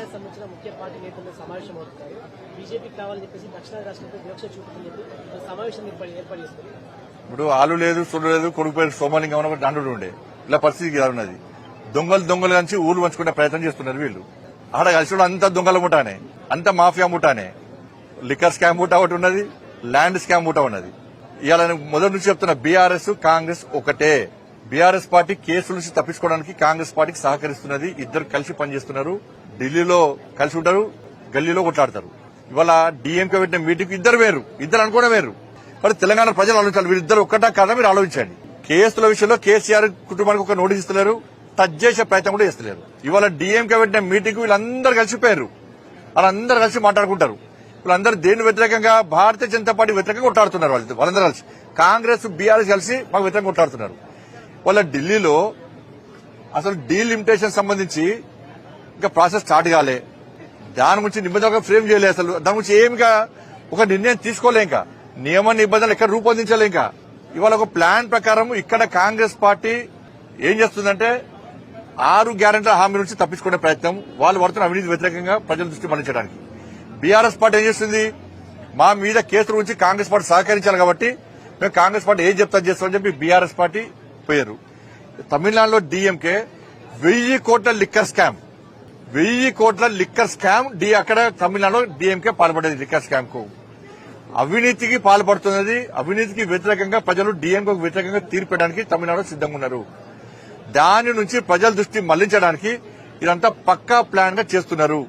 తెలంగాణకు సంబంధించిన ముఖ్య పార్టీ నేతలు సమావేశం అవుతున్నారు. బీజేపీకి కావాలని చెప్పేసి దక్షిణ రాష్ట్రంలో వివక్ష చూపుతుందని చెప్పి సమావేశం ఏర్పాటు చేస్తారు. ఇప్పుడు ఆలు లేదు సొల్లు లేదు కొడుకు పేరు సోమలింగం అని ఒక దండు ఉండే ఇలా పరిస్థితి ఉన్నది. దొంగలు కలిసి ఊరు పంచుకునే ప్రయత్నం చేస్తున్నారు వీళ్ళు. ఆడ కలిసి అంత దొంగల ముఠానే, అంత మాఫియా ముఠానే. లిక్కర్ స్కామ్ ముఠా ఒకటి ఉన్నది, ల్యాండ్ స్కామ్ ముఠా ఉన్నది. ఇవాళ మొదటి నుంచి చెప్తున్న బీఆర్ఎస్ కాంగ్రెస్ ఒకటే. బీఆర్ఎస్ పార్టీ కేసుల నుంచి తప్పించుకోవడానికి కాంగ్రెస్ పార్టీకి సహకరిస్తున్నది. ఇద్దరు కలిసి పనిచేస్తున్నారు. ఢిల్లీలో కలిసి ఉంటారు, గల్లీలో కొట్లాడతారు. ఇవాళ డీఎంకే పెట్టిన మీటింగ్ ఇద్దరు వేరు, ఇద్దరు అనుకోవడం వేరు. మరి తెలంగాణ ప్రజలు ఆలోచించాలి, వీరిద్దరు ఒక్కటా కాదా మీరు ఆలోచించండి. కేసుల విషయంలో కేసీఆర్ కుటుంబానికి ఒక నోటీస్ ఇస్తున్నారు, టచ్ చేసే ప్రయత్నం కూడా చేస్తున్నారు. ఇవాళ డీఎంకే పెట్టిన మీటింగ్ వీళ్ళందరూ కలిసిపోయారు, వాళ్ళందరూ కలిసి మాట్లాడుకుంటారు. వీళ్ళందరూ దేని వ్యతిరేకంగా భారతీయ జనతా పార్టీ వ్యతిరేకంగా కొట్లాడుతున్నారు. వాళ్ళందరూ కలిసి కాంగ్రెస్ బీఆర్ఎస్ కలిసి మాకు వ్యతిరేకంగా కొట్లాడుతున్నారు. వాళ్ళ ఢిల్లీలో అసలు డీలిమిటేషన్ సంబంధించి ఇంకా ప్రాసెస్ స్టార్ట్ కాలే, దాని గురించి నిబంధనగా ఫ్రేమ్ చేయలేదు. అసలు దాని గురించి ఏమిగా ఒక నిర్ణయం తీసుకోలే, ఇంకా నియమ నిబంధనలు ఎక్కడ రూపొందించలే. ఇంకా ఇవాళ ఒక ప్లాన్ ప్రకారం ఇక్కడ కాంగ్రెస్ పార్టీ ఏం చేస్తుందంటే 6 గ్యారెంటీల హామీ నుంచి తప్పించుకునే ప్రయత్నం, వాళ్ళు పడుతున్న అవినీతి వ్యతిరేకంగా ప్రజల దృష్టి మళ్లించడానికి. బీఆర్ఎస్ పార్టీ ఏం చేస్తుంది, మా మీద కేసుల గురించి కాంగ్రెస్ పార్టీ సహకరించాలి కాబట్టి మేము కాంగ్రెస్ పార్టీ ఏం చేస్తామని చెప్పి బీఆర్ఎస్ పార్టీ పోయారు. తమిళనాడులో డీఎంకే 1000 కోట్ల లిక్కర్ స్కామ్, 1000 కోట్ల లిక్కర్ స్కామ్ అక్కడ తమిళనాడులో డీఎంకే పాల్పడేది. లిక్కర్ స్కామ్ కు అవినీతికి పాల్పడుతున్నది. అవినీతికి వ్యతిరేకంగా ప్రజలు డీఎంకేకు వ్యతిరేకంగా తీర్పడానికి తమిళనాడు సిద్దంగా ఉన్నారు. దాని నుంచి ప్రజల దృష్టి మళ్లించడానికి ఇదంతా పక్కా ప్లాన్ గా చేస్తున్నారు.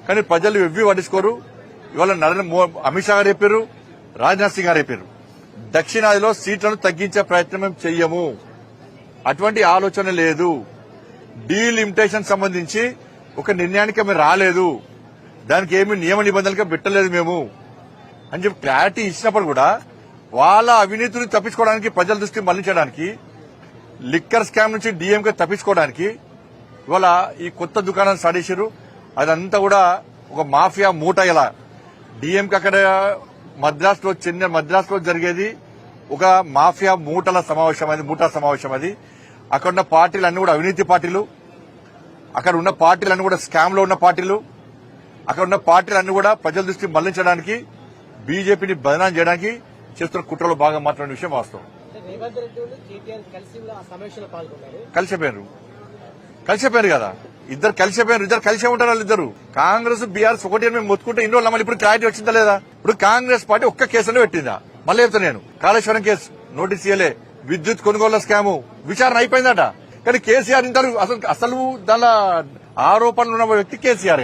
కానీ ప్రజలు ఎవ్వి పట్టించుకోరు. ఇవాళ అమిత్ షా గారు చెప్పారు, రాజ్నాథ్ సింగ్ గారు చెప్పారు, దక్షిణాదిలో సీట్లను తగ్గించే ప్రయత్నం మేము చెయ్యము, అటువంటి ఆలోచన లేదు. డీలిమిటేషన్ సంబంధించి ఒక నిర్ణయానికి మేము రాలేదు, దానికి ఏమి నియమ నిబంధనలుగా పెట్టలేదు మేము అని చెప్పి క్లారిటీ ఇచ్చినప్పుడు కూడా వాళ్ళ అవినీతిని తప్పించుకోవడానికి, ప్రజల దృష్టి మళ్లించడానికి, లిక్కర్ స్కామ్ నుంచి డీఎంకే తప్పించుకోవడానికి ఇవాళ ఈ కొత్త దుకాణాన్ని స్టార్ట్ చేశారు. అదంతా కూడా ఒక మాఫియా మూట. ఇలా డీఎంకే అక్కడ మద్రాసులో జరిగేది ఒక మాఫియా మూటల సమావేశం, అది మూటా సమావేశం. అది అక్కడ ఉన్న పార్టీలన్నీ కూడా అవినీతి పార్టీలు, అక్కడ ఉన్న పార్టీలన్నీ కూడా స్కామ్ లో ఉన్న పార్టీలు, అక్కడ ఉన్న పార్టీలన్నీ కూడా ప్రజల దృష్టి మళ్లించడానికి, బీజేపీని బదనాం చేయడానికి చేస్తున్న కుట్రలో భాగం మాట్లాడిన విషయం వాస్తవం. కలిసిపోయారు కదా, ఇద్దరు కలిసే ఉంటారు. వాళ్ళిద్దరు కాంగ్రెస్ బీఆర్ఎస్ ఒకటి మేము మొత్తుకుంటే ఇన్ని రోజులు మళ్ళీ ఇప్పుడు క్లారిటీ వచ్చిందా లేదా? ఇప్పుడు కాంగ్రెస్ పార్టీ ఒక్క కేసులో పెట్టిందా? మళ్ళీ చెప్తా నేను, కాళేశ్వరం కేసు నోటీస్ ఇయ్యలే, విద్యుత్ కొనుగోళ్ల స్కాము విచారణ అయిపోయిందట. కానీ కేసీఆర్ ఇంటారు అసలు దానిలో ఆరోపణలు ఉన్న వ్యక్తి కేసీఆర్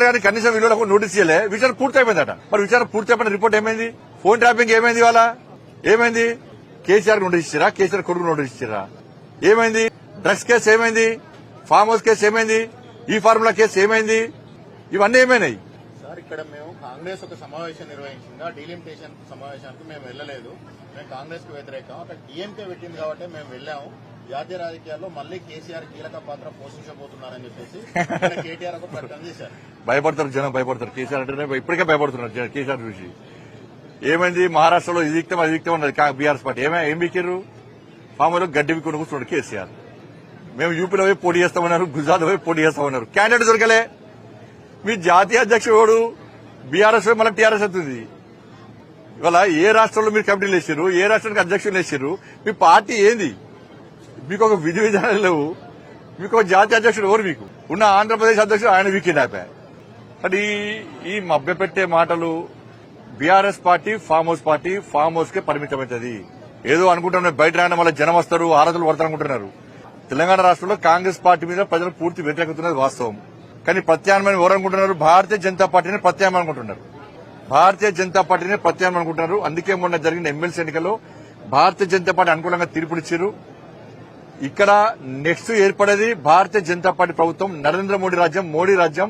గారి కనీసం విలువలకు నోటీస్ ఇయ్యలే, విచారణ పూర్తయిపోయిందట. మరి విచారణ పూర్తయిపోయిన రిపోర్ట్ ఏమైంది? ఫోన్ ట్రాపింగ్ ఏమైంది? ఇవాళ ఏమైంది? కేసీఆర్ నోటీస్ ఇచ్చిరా, కేసీఆర్ కొడుకు నోటీస్ ఇచ్చిరా? ఏమైంది? డ్రగ్స్ కేసు ఏమైంది? ఫామ్ హౌస్ కేసు ఏమైంది? ఈ ఫార్ములా కేసు ఏమైంది? ఇవన్నీ ఏమైనాయి సార్? ఇక్కడ మేము కాంగ్రెస్ ఒక సమావేశం నిర్వహించిందా, డీలిమిటేషన్ సమావేశానికి మేము వెళ్లలేదు. మేము కాంగ్రెస్ కు వ్యతిరేకం. అక్కడ డీఎంకే పెట్టింది కాబట్టి మేము వెళ్లాము. జాతీయ రాజకీయాల్లో మళ్లీ కేసీఆర్ కీలక పాత్ర పోషించబోతున్నారని చెప్పేసి కేటీఆర్ ఒక ప్రకటన చేశారు. భయపడతారు జనం, భయపడతారు. కేసీఆర్ అంటే ఇప్పటికే భయపడుతున్నారు కేసీఆర్ చూసి. ఏమైంది? మహారాష్ట్రలో ఇది విక్తం అది విక్తం ఉన్నది బీఆర్ఎస్ పార్టీ. ఏం బిక్కిర్రు? ఫామ్ లో గడ్డి విక్కుని కూర్చున్నాడు కేసీఆర్. మేము యూపీలో పోయి పోటీ చేస్తామన్నారు, గుజరాత్ పోయి పోటీ చేస్తామన్నారు, క్యాండిడేట్ దొరకలే. మీ జాతీయ అధ్యక్షుడు బీఆర్ఎస్ మళ్ళీ టీఆర్ఎస్ అవుతుంది. ఇవాళ ఏ రాష్ట్రంలో మీరు కమిటీలు వేసారు, ఏ రాష్ట్రానికి అధ్యక్షులు వేసారు? మీ పార్టీ ఏంది? మీకు ఒక విధి విధానాలు లేవు. మీకు ఒక జాతీయ అధ్యక్షుడు ఎవరు? మీకు ఉన్న ఆంధ్రప్రదేశ్ అధ్యక్షుడు ఆయన వీకెండ్ అయిపోయా. అది ఈ మభ్యపెట్టే మాటలు. బీఆర్ఎస్ పార్టీ ఫామ్ హౌస్ కే పరిమితమవుతుంది. ఏదో అనుకుంటున్నారు బయట రాయడం వల్ల జనం వస్తారు, ఆరాధనలు పడతారు అనుకుంటున్నారు. తెలంగాణ రాష్ట్రంలో కాంగ్రెస్ పార్టీ మీద ప్రజలు పూర్తి వ్యతిరేకత వాస్తవం. కానీ ప్రత్యామ్నాయం ఎవరు అనుకుంటున్నారు? భారతీయ జనతా పార్టీని ప్రత్యామ్నాయం అనుకుంటున్నారు. అందుకే మొన్న జరిగిన ఎమ్మెల్సీ ఎన్నికల్లో భారతీయ జనతా పార్టీ అనుకూలంగా తీర్పునిచ్చారు. ఇక్కడ నెక్స్ట్ ఏర్పడేది భారతీయ జనతా పార్టీ ప్రభుత్వం, నరేంద్ర మోడీ రాజ్యం,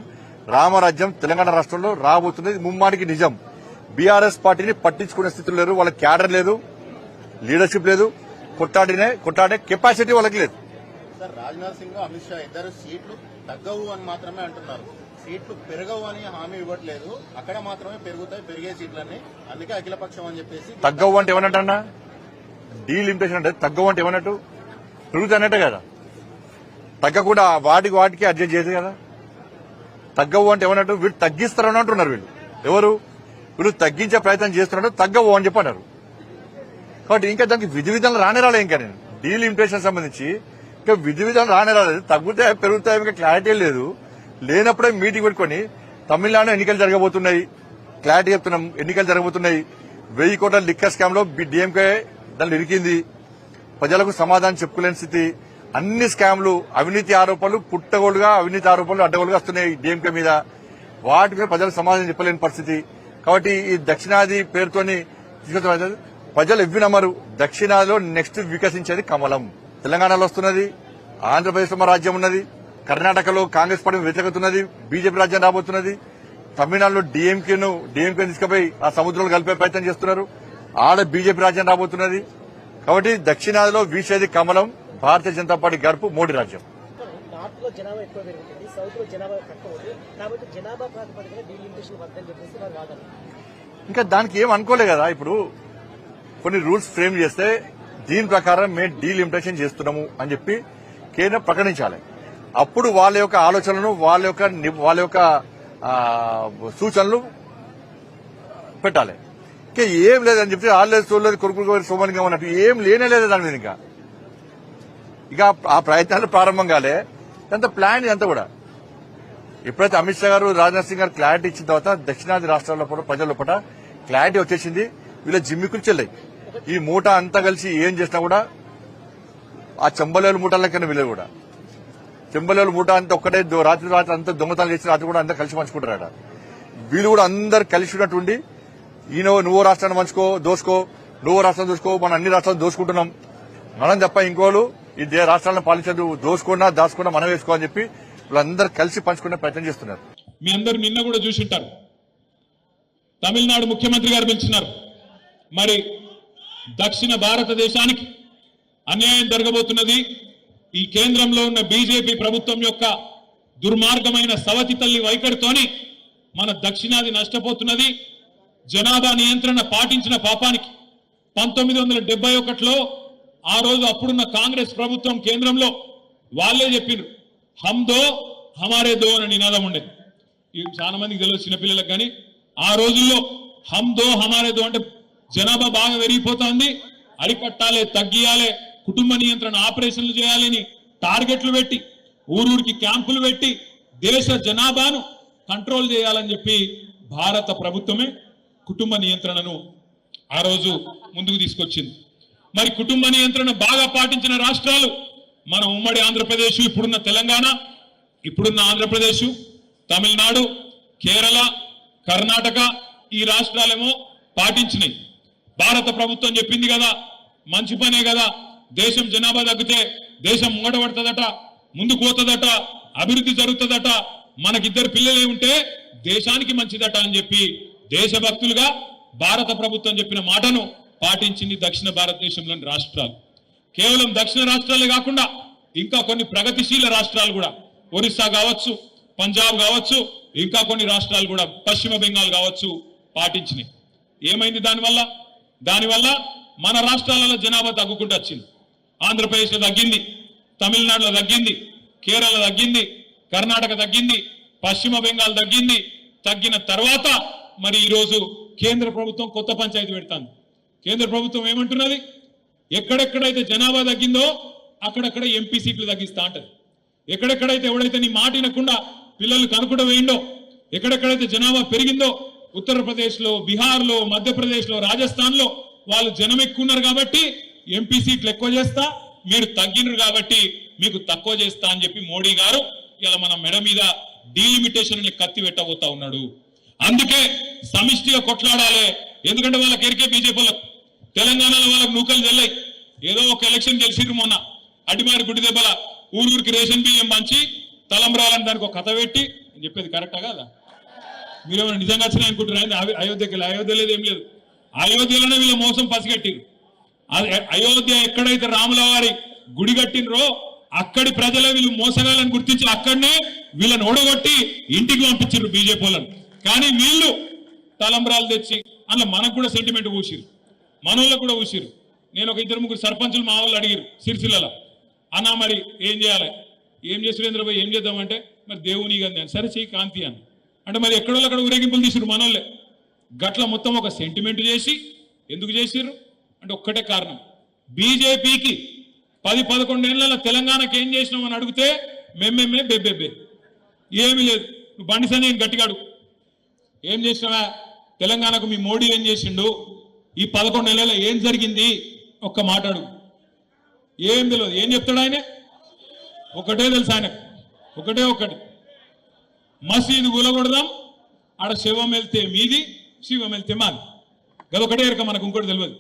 రామరాజ్యం తెలంగాణ రాష్ట్రంలో రాబోతున్నది. ముమ్మాటికి నిజం. బీఆర్ఎస్ పార్టీని పట్టించుకునే స్థితిలో లేరు. వాళ్ళ క్యాడర్ లేదు, లీడర్షిప్ లేదు, కొట్టాడే కెపాసిటీ వాళ్ళకి లేదు. సార్, రాజ్నాథ్ సింగ్ అమిత్ షా ఇద్దరు సీట్లు తగ్గవు అని మాత్రమే అంటున్నారు. సీట్లు పెరగవు అని హామీ ఇవ్వట్లేదు. అక్కడ మాత్రమే పెరుగుతాయి, పెరిగే సీట్లన్నీ. అందుకే అఖిలపక్షం అని చెప్పేసి. తగ్గవు అంటే ఏమన్నట్టన్నా? డీలిమిటేషన్ అంటే తగ్గవు అంటే ఏమన్నట్టు? పెరుగుతానట్టే కదా. తగ్గకుండా వాటికి అడ్జస్ట్ చేసి కదా. తగ్గవు అంటే ఏమన్నట్టు వీళ్ళు తగ్గిస్తారని అంటున్నారు. వీళ్ళు తగ్గించే ప్రయత్నం చేస్తున్నట్టు తగ్గవు అని చెప్పన్నారు. కాబట్టి ఇంకా దానికి విధి విధానం రానే రాలేదు. ఇంకా నేను డీలిమిటేషన్ సంబంధించి ఇంకా విధి విధానం రానే రాలేదు. తగ్గుతాయి పెరుగుతాయి ఇంకా క్లారిటీ లేదు. లేనప్పుడే మీటింగ్ పెట్టుకుని తమిళనాడు ఎన్నికలు జరగబోతున్నాయి, క్లారిటీ చెప్తున్నాం, ఎన్నికలు జరగబోతున్నాయి. 1000 కోట్ల లిక్కర్ స్కామ్ లో డిఎంకే దాన్ని ఇరికింది. ప్రజలకు సమాధానం చెప్పుకోలేని స్థితి. అన్ని స్కామ్లు, అవినీతి ఆరోపణలు పుట్టగోలుగా, అవినీతి ఆరోపణలు అడ్డగోలుగా వస్తున్నాయి డిఎంకే మీద. వాటి మీద ప్రజలకు సమాధానం చెప్పలేని పరిస్థితి. కాబట్టి ఈ దక్షిణాది పేరుతోని ప్రజలు ఎవ్వి నమ్మరు. దక్షిణాదిలో నెక్స్ట్ వికసించేది కమలం. తెలంగాణలో వస్తున్నది, ఆంధ్రప్రదేశ్ లో రాజ్యం ఉన్నది, కర్ణాటకలో కాంగ్రెస్ పార్టీ వ్యతిరేకత ఉన్నది, బీజేపీ రాజ్యం రాబోతున్నది, తమిళనాడులో డిఎంకే తీసుకుపోయి ఆ సముద్రంలో కలిపే ప్రయత్నం చేస్తున్నారు, ఆడ బీజేపీ రాజ్యం రాబోతున్నది. కాబట్టి దక్షిణాదిలో వీసేది కమలం, భారతీయ జనతా పార్టీ గడుపు మోడీ రాజ్యం. నార్త్ లో జనాభా ఎక్కువ పెరుగుతుంది, సౌత్ లో జనాభా తక్కువ ఉంది, కాబట్టి జనాభా ప్రాతిపదికన డీలిమిటేషన్ వద్దని చెప్పేసి వారు వాదన. ఇంకా దానికి ఏం అనుకోలే కదా. ఇప్పుడు కొన్ని రూల్స్ ఫ్రేమ్ చేస్తే దీని ప్రకారం మేము డీలిమిటేషన్ చేస్తున్నాము అని చెప్పి కేంద్రం ప్రకటించాలి. అప్పుడు వాళ్ళ యొక్క ఆలోచనలను, వాళ్ళ యొక్క సూచనలు పెట్టాలి. ఇంకా ఏం లేదని చెప్పి ఆల్లేదు చూడలేదు కొడుకులు సోమలింగం అన్నట్టు ఏం లేనే లేదు దాని మీద. ఇక ఆ ప్రయత్నాలు ప్రారంభం కాలే. అంత ప్లాన్ ఇదంతా కూడా. ఎప్పుడైతే అమిత్ షా గారు, రాజ్నాథ్ సింగ్ గారు క్లారిటీ ఇచ్చిన తర్వాత దక్షిణాది రాష్ట్రాల ప్రజల లోపల క్లారిటీ వచ్చేసింది. వీళ్ళ జిమ్మికులు చెల్లాయి. ఈ మూట అంతా కలిసి ఏం చేసినా కూడా ఆ చెంబలేలు మూటలకన్నా వీళ్ళు కూడా చెంబలేలు మూట అంతా ఒక్కటే రాత్రి అంతా దొంగతనాలు చేసి రాత్రి కూడా అందరూ కలిసి పంచుకుంటారట. వీళ్ళు కూడా అందరు కలిసి ఉన్నట్టుండి ఈయన నువ్వు రాష్ట్రాన్ని పంచుకో, దోసుకో, నువ్వు రాష్ట్రం దోసుకో, మనం అన్ని రాష్ట్రాలు దోసుకుంటున్నాం, మనం తప్ప ఇంకోళ్ళు ఈ రాష్ట్రాలను పాలించదు, దోసుకున్నా దాచుకున్నా మనం వేసుకో అని చెప్పి వీళ్ళందరూ కలిసి పంచుకునే ప్రయత్నం చేస్తున్నారు. మీ అందరు నిన్న కూడా చూసింటారు, తమిళనాడు ముఖ్యమంత్రి గారు పిలిచినారు. మరి దక్షిణ భారతదేశానికి అన్యాయం జరగబోతున్నది. ఈ కేంద్రంలో ఉన్న బీజేపీ ప్రభుత్వం యొక్క దుర్మార్గమైన సవతి తల్లి వైఖరితోని మన దక్షిణాది నష్టపోతున్నది. జనాభా నియంత్రణ పాటించిన పాపానికి 1971లో ఆ రోజు అప్పుడున్న కాంగ్రెస్ ప్రభుత్వం కేంద్రంలో వాళ్లే చెప్పిండ్రు, హమ్ దో హమారే దో అనే నినాదం ఉండేది. చాలా మందికి తెలియదు చిన్నపిల్లలకు. కానీ ఆ రోజుల్లో హమ్ దో హమారే దో అంటే జనాభా బాగా పెరిగిపోతుంది, అరికట్టాలి, తగ్గియాలి, కుటుంబ నియంత్రణ ఆపరేషన్లు చేయాలని టార్గెట్లు పెట్టి, ఊరూరికి క్యాంపులు పెట్టి దేశ జనాభాను కంట్రోల్ చేయాలని చెప్పి భారత ప్రభుత్వమే కుటుంబ నియంత్రణను ఆ రోజు ముందుకు తీసుకొచ్చింది. మరి కుటుంబ నియంత్రణ బాగా పాటించిన రాష్ట్రాలు మన ఉమ్మడి ఆంధ్రప్రదేశ్, ఇప్పుడున్న తెలంగాణ, ఇప్పుడున్న ఆంధ్రప్రదేశ్, తమిళనాడు, కేరళ, కర్ణాటక, ఈ రాష్ట్రాలేమో పాటించినాయి. భారత ప్రభుత్వం చెప్పింది కదా, మంచి పనే కదా, దేశం జనాభా తగ్గితే దేశం మూడబడుతుందట, ముందుకు పోతుందట, అభివృద్ధి జరుగుతుందట, మనకిద్దరు పిల్లలే ఉంటే దేశానికి మంచిదట అని చెప్పి దేశభక్తులుగా భారత ప్రభుత్వం చెప్పిన మాటను పాటించింది దక్షిణ భారతదేశంలోని రాష్ట్రాలు. కేవలం దక్షిణ రాష్ట్రాలే కాకుండా ఇంకా కొన్ని ప్రగతిశీల రాష్ట్రాలు కూడా, ఒరిస్సా కావచ్చు, పంజాబ్ కావచ్చు, ఇంకా కొన్ని రాష్ట్రాలు కూడా, పశ్చిమ బెంగాల్ కావచ్చు, పాటించినాయి. ఏమైంది దానివల్ల మన రాష్ట్రాలలో జనాభా తగ్గుకుంటూ వచ్చింది. ఆంధ్రప్రదేశ్లో తగ్గింది, తమిళనాడులో తగ్గింది, కేరళ తగ్గింది, కర్ణాటక తగ్గింది, పశ్చిమ బెంగాల్ తగ్గింది. తగ్గిన తర్వాత మరి ఈరోజు కేంద్ర ప్రభుత్వం కొత్త పంచాయతీ పెడతాంది. కేంద్ర ప్రభుత్వం ఏమంటున్నది, ఎక్కడెక్కడైతే జనాభా తగ్గిందో అక్కడక్కడ ఎంపీ సీట్లు తగ్గిస్తా అంటది. ఎక్కడెక్కడైతే ఎవడైతే నీ మాట వినకుండా పిల్లలు కనుకుండా వేయండో, ఎక్కడెక్కడైతే జనాభా పెరిగిందో, ఉత్తరప్రదేశ్లో, బీహార్లో, మధ్యప్రదేశ్లో, రాజస్థాన్లో వాళ్ళు జనం ఎక్కువ ఉన్నారు కాబట్టి ఎంపీ సీట్లు ఎక్కువ చేస్తా, మీరు తగ్గినారు కాబట్టి మీకు తక్కువ చేస్తా అని చెప్పి మోడీ గారు ఇలా మన మెడ మీద డీలిమిటేషన్ అనే కత్తి పెట్టబోతా ఉన్నాడు. అందుకే సమిష్టిగా కొట్లాడాలి. ఎందుకంటే వాళ్ళకి ఎరికే బీజేపీలకు తెలంగాణలో వాళ్ళకి నూకలు చెల్లాయి. ఏదో ఒక ఎలక్షన్ గెలిచిరు మొన్న, అడిమారి గుడి దెబ్బల ఊరికి రేషన్ బియ్యం పంచి తలంబ్రాలని దానికి ఒక కథ పెట్టి, నేను చెప్పేది కరెక్టా కాదా? మీరేమైనా నిజంగా వచ్చినా అనుకుంటున్నారు? అయోధ్యకి అయోధ్య లేదు, ఏం లేదు. అయోధ్యలోనే వీళ్ళ మోసం పసిగట్టిరు. అయోధ్య ఎక్కడైతే రాముల వారి గుడి కట్టినరో అక్కడి ప్రజలే వీళ్ళు మోసగాలని గుర్తించి అక్కడనే వీళ్ళని ఓడగొట్టి ఇంటికి పంపించారు బీజేపీ వాళ్ళని. కానీ వీళ్ళు తలంబ్రాలు తెచ్చి అందులో మనకు కూడా సెంటిమెంట్ ఊసిరు, మనోళ్ళకు కూడా ఊసిరు. నేను ఒక 2-3 సర్పంచులు మా వాళ్ళు అడిగిరు సిరిసిల్లలో, అన్నా మరి ఏం చేయాలి, ఏం చేసి సురేంద్రబాబు ఏం చేద్దామంటే మరి దేవుని కదా సరే చెయ్యి కాంతి అని అంటే మరి ఎక్కడో అక్కడ ఊరేగింపులు తీసిరు మనోళ్ళే గట్ల మొత్తం ఒక సెంటిమెంట్ చేసి ఎందుకు చేసిర్రు అంటే ఒక్కటే కారణం బీజేపీకి 10-11 ఏళ్ల తెలంగాణకి ఏం చేసినావు అని అడిగితే మేమేమే బెబ్బెబ్బే ఏమీ లేదు నువ్వు బండి సంజయ్ గట్టిగా అడుగు ఏం చేసినావా తెలంగాణకు మీ మోడీ ఏం చేసిండు ఈ 11 నెలల్లో ఏం జరిగింది ఒక్క మాట అడుగు ఏం తెలియదు ఏం చెప్తాడు ఆయన ఒకటే తెలుసు ఆయనకు ఒకటి మసీదు కూలగొడదాం ఆడ శివం వెళ్తే మీది శివం వెళ్తే మాది గదొకటే ఎరక మనకు ఇంకోటి తెలియదు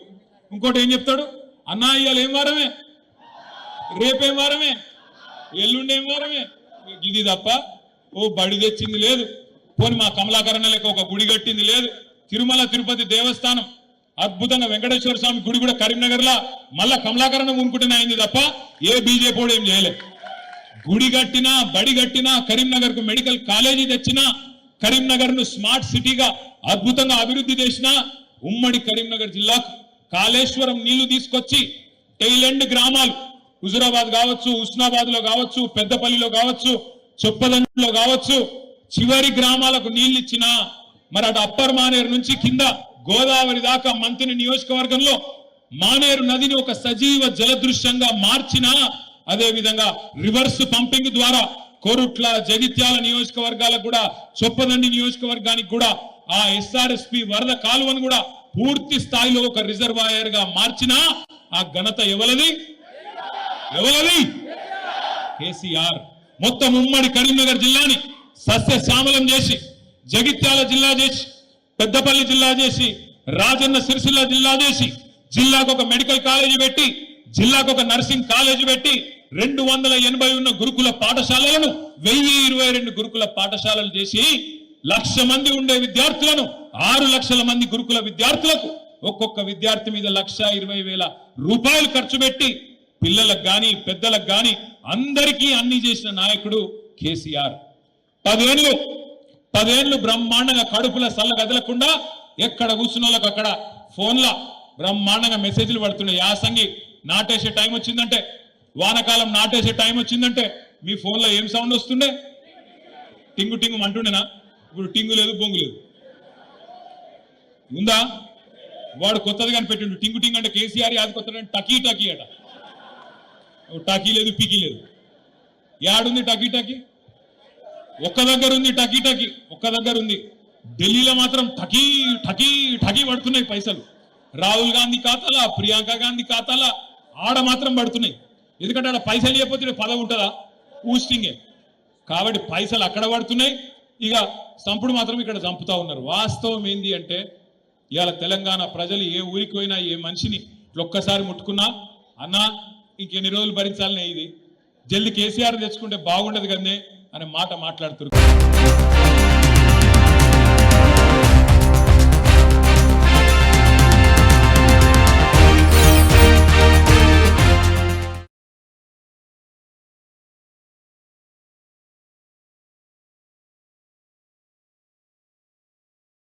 ఇంకోటి ఏం చెప్తాడు అన్నా ఇవాళ ఏం వారమే రేపేం వారమే ఎల్లుండేం వారమే ఇది తప్ప ఓ బడి తెచ్చింది లేదు పోని మా కమలాకరణ లెక్క ఒక గుడి కట్టింది లేదు తిరుమల తిరుపతి దేవస్థానం అద్భుతంగా వెంకటేశ్వర స్వామి గుడి కూడా కరీంనగర్ లా మళ్ళా కమలాకరణ ఉనుకుంటేనే అయింది తప్ప ఏ బీజేపీ ఏం చేయలేదు గుడి కట్టినా బడి కట్టినా కరీంనగర్ కు మెడికల్ కాలేజీ తెచ్చినా కరీంనగర్ ను స్మార్ట్ సిటీగా అద్భుతంగా అభివృద్ధి చేసిన ఉమ్మడి కరీంనగర్ జిల్లాకు కాళేశ్వరం నీళ్లు తీసుకొచ్చి టైలెండ్ గ్రామాలు హుజురాబాద్ కావచ్చు ఉస్నాబాద్ లో కావచ్చు పెద్దపల్లిలో కావచ్చు చొప్పదండిలో కావచ్చు చివరి గ్రామాలకు నీళ్లు ఇచ్చిన మరి అటు అప్పర్ మానేరు నుంచి కింద గోదావరి దాకా మంత్రి నియోజకవర్గంలో మానేరు నదిని ఒక సజీవ జలదృశ్యంగా మార్చిన అదే విధంగా రివర్స్ పంపింగ్ ద్వారా కోరుట్ల జగిత్యాల నియోజకవర్గాలకు కూడా చొప్పదండి నియోజకవర్గానికి కూడా ఆ ఎస్ఆర్ఎస్పి వరద కాలువను కూడా పూర్తి స్థాయిలో ఒక రిజర్వాయర్ గా మార్చిన ఆ ఘనత ఎవలది కేసీఆర్ మొత్తం ఉమ్మడి కరీంనగర్ జిల్లాని సస్యశ్యామలం చేసి జగిత్యాల జిల్లా చేసి పెద్దపల్లి జిల్లా చేసి రాజన్న సిరిసిల్ల జిల్లా చేసి జిల్లాకు ఒక మెడికల్ కాలేజీ పెట్టి జిల్లాకు ఒక నర్సింగ్ కాలేజీ పెట్టి 280 ఉన్న గురుకుల పాఠశాలలను 1022 గురుకుల పాఠశాలలు చేసి 1,00,000 మంది ఉండే విద్యార్థులను 6 లక్షల మంది గురుకుల విద్యార్థులకు ఒక్కొక్క విద్యార్థి మీద 1,20,000 రూపాయలు ఖర్చు పెట్టి పిల్లలకు గాని పెద్దలకు గాని అందరికీ అన్ని చేసిన నాయకుడు కేసీఆర్ 10 ఏళ్ళు బ్రహ్మాండంగా కడుపుల సల్ల కదలకుండా ఎక్కడ కూర్చున్న వాళ్ళకి అక్కడ ఫోన్ల బ్రహ్మాండంగా మెసేజ్లు పడుతున్నాయి యాసంగి నాటేసే టైం వచ్చిందంటే వానకాలం నాటేసే టైం వచ్చిందంటే మీ ఫోన్లో ఏం సౌండ్ వస్తుండే టింగు టింగు అంటుండేనా ఇప్పుడు టింగు లేదు బొంగు లేదు ఉందా వాడు కొత్తది కనిపెట్టిండు టింగు టింగ్ అంటే కేసీఆర్ యాది కొత్త టకీ టకీ అట టకీ లేదు పీకీ లేదు యాడుంది టకీ టకీ ఒక్క దగ్గర ఉంది టకీ టకీ ఒక్క దగ్గర ఉంది ఢిల్లీలో మాత్రం టకీ టకీ టకీ పడుతున్నాయి పైసలు రాహుల్ గాంధీ ఖాతాలా ప్రియాంక గాంధీ ఖాతాలా ఆడ మాత్రం పడుతున్నాయి ఎందుకంటే ఆడ పైసలు లేకపోతే పదవి ఉంటుందా ఊస్టింగే కాబట్టి పైసలు అక్కడ పడుతున్నాయి ఇక చంపుడు మాత్రం ఇక్కడ చంపుతా ఉన్నారు వాస్తవం ఏంది అంటే ఇవాళ తెలంగాణ ప్రజలు ఏ ఊరికి పోయినా ఏ మనిషిని ఒక్కసారి ముట్టుకున్నా అన్నా ఇంకెన్ని రోజులు భరించాలనే ఇది జల్ది కేసీఆర్ తెచ్చుకుంటే బాగుండదు కదనే అనే మాట మాట్లాడుతున్నారు